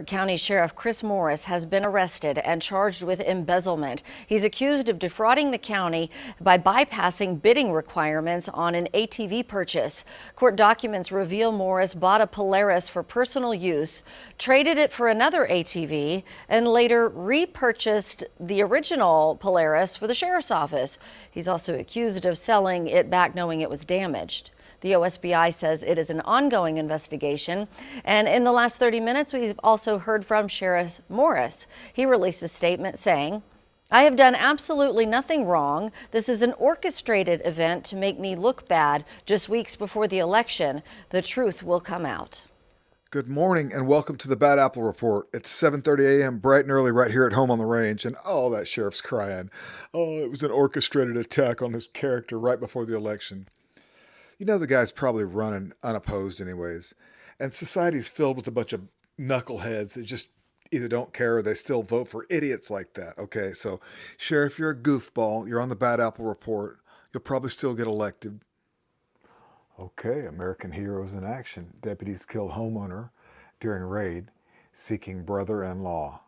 County Sheriff Chris Morris has been arrested and charged with embezzlement. He's accused of defrauding the county by bypassing bidding requirements on an ATV purchase. Court documents reveal Morris bought a Polaris for personal use, traded it for another ATV, and later repurchased the original Polaris for the sheriff's office. He's also accused of selling it back knowing it was damaged. The OSBI says it is an ongoing investigation. And in the last 30 minutes, we've also heard from Sheriff Morris. He released a statement saying, "I have done absolutely nothing wrong. This is an orchestrated event to make me look bad just weeks before the election. The truth will come out." Good morning and welcome to the Bad Apple Report. It's 7:30 a.m. bright and early right here at home on the range, and oh, that sheriff's crying. Oh, it was an orchestrated attack on his character right before the election. You know the guy's probably running unopposed anyways, and society's filled with a bunch of knuckleheads that just either don't care or they still vote for idiots like that. Okay, so Sheriff, you're a goofball. You're on the Bad Apple Report. You'll probably still get elected. Okay, American heroes in action. Deputies kill homeowner during raid, seeking brother-in-law.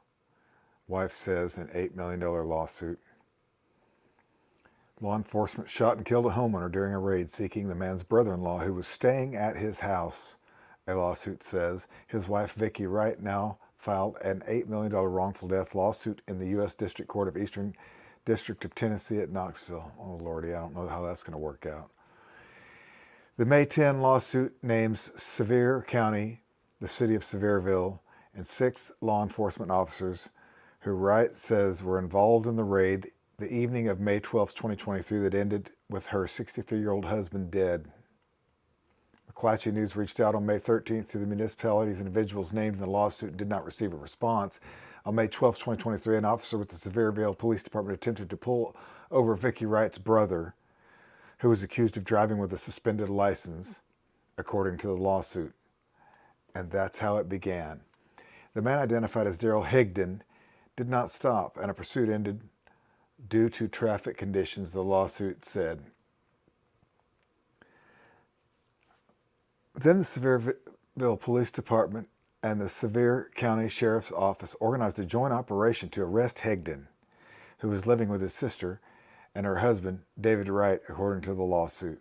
Wife says an $8 million lawsuit. Law enforcement shot and killed a homeowner during a raid seeking the man's brother-in-law who was staying at his house. A lawsuit says his wife Vicki Wright now filed an $8 million wrongful death lawsuit in the U.S. District Court of Eastern District of Tennessee at Knoxville. Oh, Lordy, I don't know how that's going to work out. The May 10 lawsuit names Sevier County, the city of Sevierville, and 6 law enforcement officers who Wright says were involved in the raid the evening of May 12, 2023 that ended with her 63-year-old husband dead. McClatchy News reached out on May 13th to the municipalities and individuals named in the lawsuit and did not receive a response. On May 12, 2023, an officer with the Sevierville Police Department attempted to pull over Vicki Wright's brother, who was accused of driving with a suspended license, according to the lawsuit. And that's how it began. The man, identified as Daryl Higdon, did not stop, and a pursuit ended due to traffic conditions, the lawsuit said. Then the Sevierville Police Department and the Sevier County Sheriff's Office organized a joint operation to arrest Higdon, who was living with his sister and her husband, David Wright, according to the lawsuit.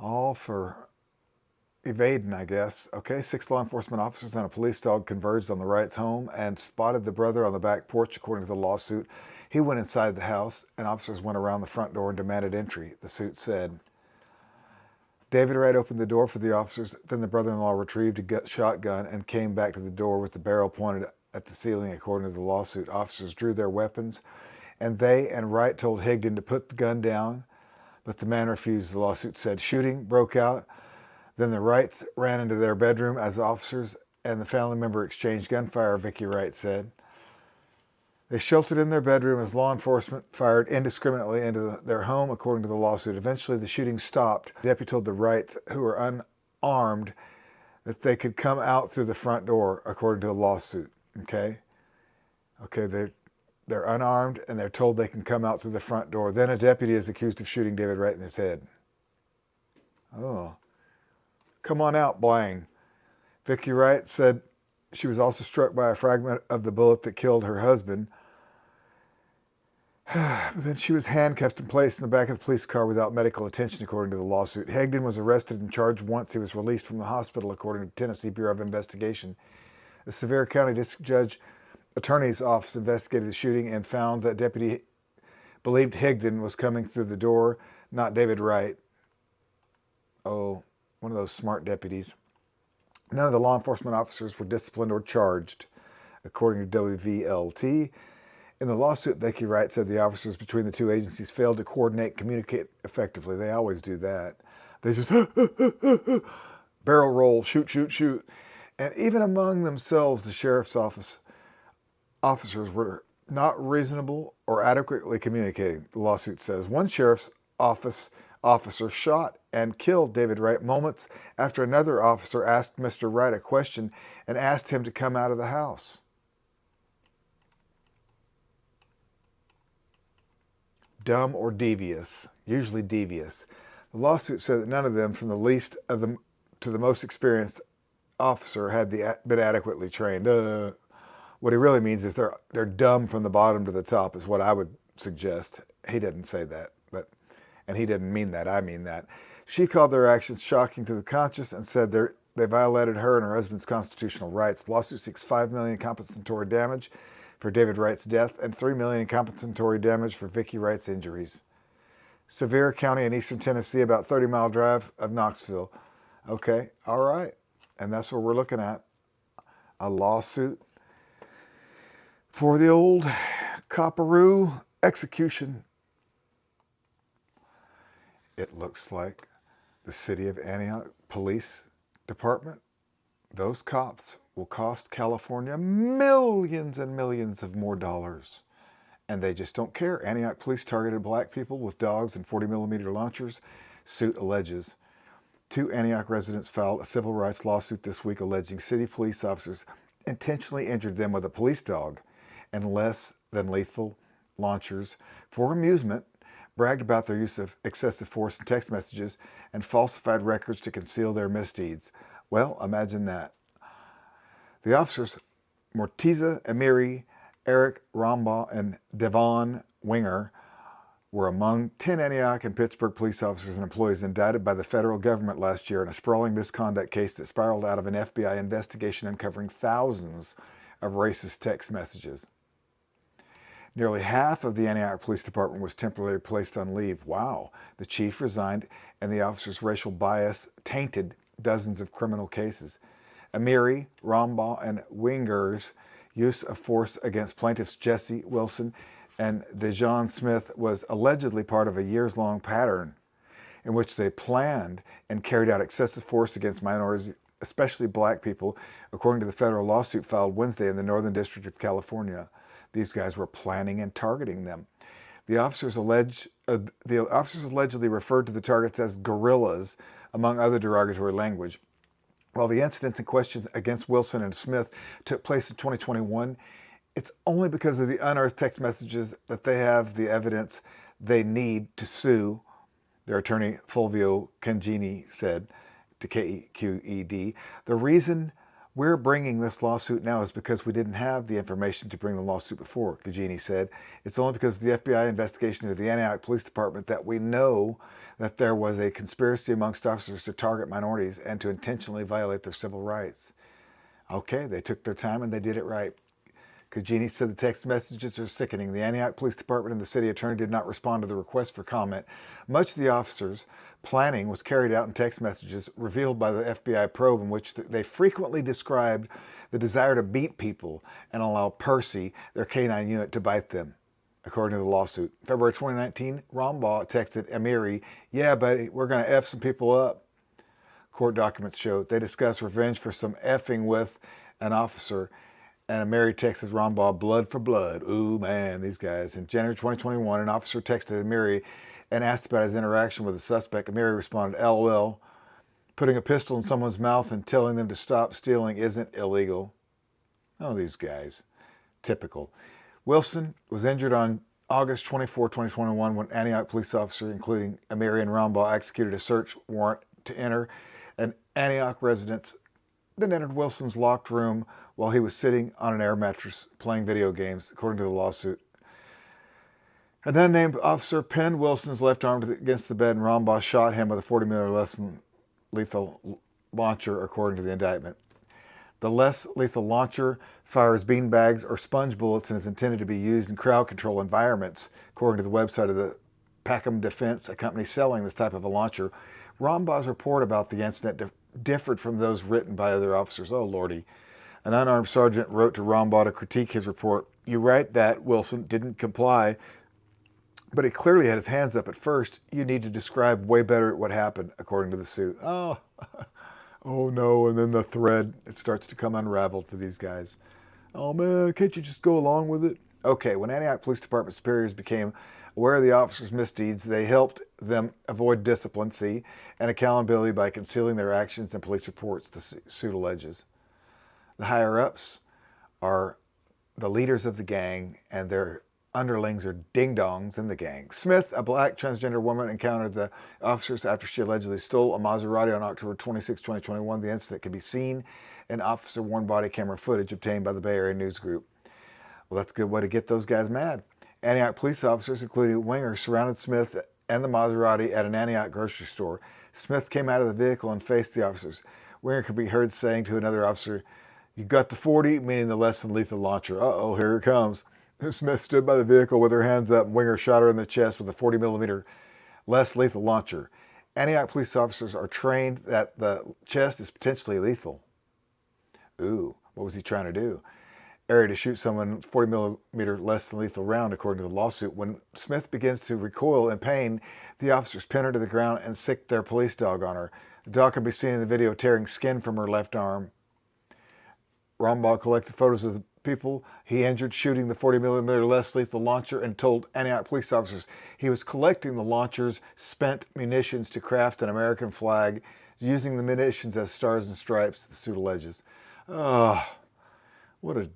All for evading, I guess. Okay, 6 law enforcement officers and a police dog converged on the Wright's home and spotted the brother on the back porch, according to the lawsuit. He went inside the house, and officers went around the front door and demanded entry, the suit said. David Wright opened the door for the officers, then the brother-in-law retrieved a shotgun and came back to the door with the barrel pointed at the ceiling, according to the lawsuit. Officers drew their weapons, and they and Wright told Higdon to put the gun down, but the man refused, the lawsuit said. Shooting broke out. Then the Wrights ran into their bedroom as officers and the family member exchanged gunfire, Vicki Wright said. They sheltered in their bedroom as law enforcement fired indiscriminately into their home, according to the lawsuit. Eventually, the shooting stopped. The deputy told the Wrights, who were unarmed, that they could come out through the front door, according to the lawsuit. Okay, they're unarmed, and they're told they can come out through the front door. Then a deputy is accused of shooting David Wright in his head. Oh. Come on out, blang. Vicki Wright said she was also struck by a fragment of the bullet that killed her husband. Then she was handcuffed and placed in the back of the police car without medical attention, according to the lawsuit. Higdon was arrested and charged once he was released from the hospital, according to the Tennessee Bureau of Investigation. The Sevier County District Judge Attorney's Office investigated the shooting and found that deputy believed Higdon was coming through the door, not David Wright. Oh, one of those smart deputies. None of the law enforcement officers were disciplined or charged, according to WVLT. In the lawsuit, Vicki Wright said the officers between the two agencies failed to coordinate and communicate effectively. They always do that. They just barrel roll, shoot, shoot, shoot. And even among themselves, the sheriff's office officers were not reasonable or adequately communicating, the lawsuit says. One sheriff's office officer shot and killed David Wright moments after another officer asked Mr. Wright a question and asked him to come out of the house. Dumb or devious, usually devious. The lawsuit said that none of them, from the least of them to the most experienced, officer had been adequately trained. What he really means is they're dumb from the bottom to the top is what I would suggest. He didn't say that, and he didn't mean that. I mean that. She called their actions shocking to the conscious and said they violated her and her husband's constitutional rights. The lawsuit seeks $5 million compensatory damage for David Wright's death and $3 million compensatory damage for Vicki Wright's injuries. Sevier County in eastern Tennessee, about 30-mile drive of Knoxville. Okay, all right. And that's what we're looking at. A lawsuit for the old Copperoo execution. It looks like the city of Antioch Police Department, those cops will cost California millions and millions of more dollars. And they just don't care. Antioch police targeted black people with dogs and 40mm launchers, suit alleges. 2 Antioch residents filed a civil rights lawsuit this week alleging city police officers intentionally injured them with a police dog and less than lethal launchers for amusement, bragged about their use of excessive force in text messages, and falsified records to conceal their misdeeds. Well, imagine that. The officers, Mortiza Amiri, Eric Rambaugh, and Devon Winger, were among 10 Antioch and Pittsburgh police officers and employees indicted by the federal government last year in a sprawling misconduct case that spiraled out of an FBI investigation uncovering thousands of racist text messages. Nearly half of the Antioch Police Department was temporarily placed on leave. Wow. The chief resigned, and the officer's racial bias tainted dozens of criminal cases. Amiri, Rambaugh, and Winger's use of force against plaintiffs Jesse Wilson and Dejon Smith was allegedly part of a years-long pattern in which they planned and carried out excessive force against minorities, especially black people, according to the federal lawsuit filed Wednesday in the Northern District of California. These guys were planning and targeting them. The officers allegedly referred to the targets as guerrillas, among other derogatory language. While the incidents in question against Wilson and Smith took place in 2021, it's only because of the unearthed text messages that they have the evidence they need to sue, their attorney Fulvio Cangini said to KQED. The reason we're bringing this lawsuit now is because we didn't have the information to bring the lawsuit before, Cangini said. It's only because of the FBI investigation into the Antioch Police Department that we know that there was a conspiracy amongst officers to target minorities and to intentionally violate their civil rights. Okay, they took their time and they did it right. Cangini said the text messages are sickening. The Antioch Police Department and the city attorney did not respond to the request for comment. Much of the officers' planning was carried out in text messages revealed by the FBI probe, in which they frequently described the desire to beat people and allow Percy, their canine unit, to bite them, according to the lawsuit. February 2019, Rambaugh texted Amiri, "Yeah, buddy, we're going to F some people up." Court documents show they discussed revenge for some effing with an officer, and Amiri texted Rambaugh, "Blood for blood." Ooh, man, these guys. In January 2021, an officer texted Amiri and asked about his interaction with the suspect. Amiri responded, "LOL, putting a pistol in someone's mouth and telling them to stop stealing isn't illegal." Oh, these guys. Typical. Wilson was injured on August 24, 2021, when Antioch police officers, including Amiri and Rambaugh, executed a search warrant to enter an Antioch residence, then entered Wilson's locked room while he was sitting on an air mattress playing video games, according to the lawsuit. An unnamed officer pinned Wilson's left arm against the bed, and Rambaugh shot him with a 40mm less than lethal launcher, according to the indictment. The less lethal launcher fires beanbags or sponge bullets and is intended to be used in crowd control environments, according to the website of the Packham Defense, a company selling this type of a launcher. Rambaugh's report about the incident differed from those written by other officers. Oh, Lordy. An unarmed sergeant wrote to Rambaugh to critique his report. "You write that Wilson didn't comply, but he clearly had his hands up at first. You need to describe way better what happened," according to the suit. Oh, oh no, and then the thread, it starts to come unraveled for these guys. Oh man, can't you just go along with it? Okay, when Antioch Police Department superiors became aware of the officers' misdeeds, they helped them avoid discipline, and accountability by concealing their actions in police reports, the suit alleges. The higher-ups are the leaders of the gang, and they're underlings or ding-dongs in the gang. Smith, a black transgender woman, encountered the officers after she allegedly stole a Maserati on October 26, 2021. The incident can be seen in officer-worn body camera footage obtained by the Bay Area News Group. Well, that's a good way to get those guys mad. Antioch police officers, including Winger, surrounded Smith and the Maserati at an Antioch grocery store. Smith came out of the vehicle and faced the officers. Winger could be heard saying to another officer, "You got the 40," meaning the less than lethal launcher. Uh-oh, here it comes. Smith stood by the vehicle with her hands up, and Winger shot her in the chest with a 40mm less lethal launcher. Antioch police officers are trained that the chest is potentially lethal. Ooh, what was he trying to do? Area to shoot someone 40mm less than lethal round, according to the lawsuit. When Smith begins to recoil in pain, the officers pin her to the ground and sick their police dog on her. The dog can be seen in the video tearing skin from her left arm. Rombaugh collected photos of the people he injured shooting the 40mm less lethal launcher and told Antioch police officers he was collecting the launcher's spent munitions to craft an American flag, using the munitions as stars and stripes, the suit alleges. Oh, what a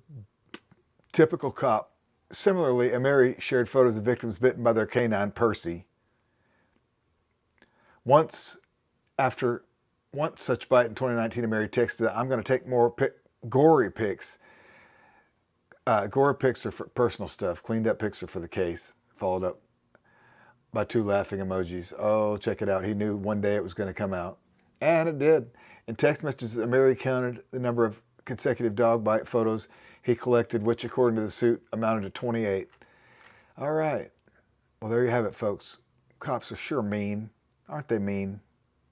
typical cop. Similarly, Ameri shared photos of victims bitten by their canine, Percy. Once such bite in 2019, Ameri texted, "I'm going to take more gory pics." Gory pics are for personal stuff. Cleaned up pics are for the case. Followed up by 2 laughing emojis. Oh, check it out. He knew one day it was going to come out. And it did. In text messages, Ameri counted the number of consecutive dog bite photos he collected, which, according to the suit, amounted to 28. All right. Well, there you have it, folks. Cops are sure mean. Aren't they mean?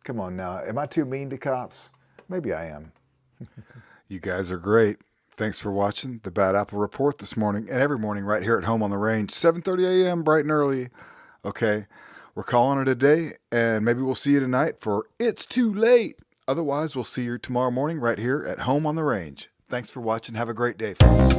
Come on now. Am I too mean to cops? Maybe I am. You guys are great. Thanks for watching the Bad Apple Report this morning and every morning right here at home on the range, 7:30 a.m. bright and early. Okay, we're calling it a day, and maybe we'll see you tonight for It's Too Late. Otherwise, we'll see you tomorrow morning right here at home on the range. Thanks for watching. Have a great day, folks.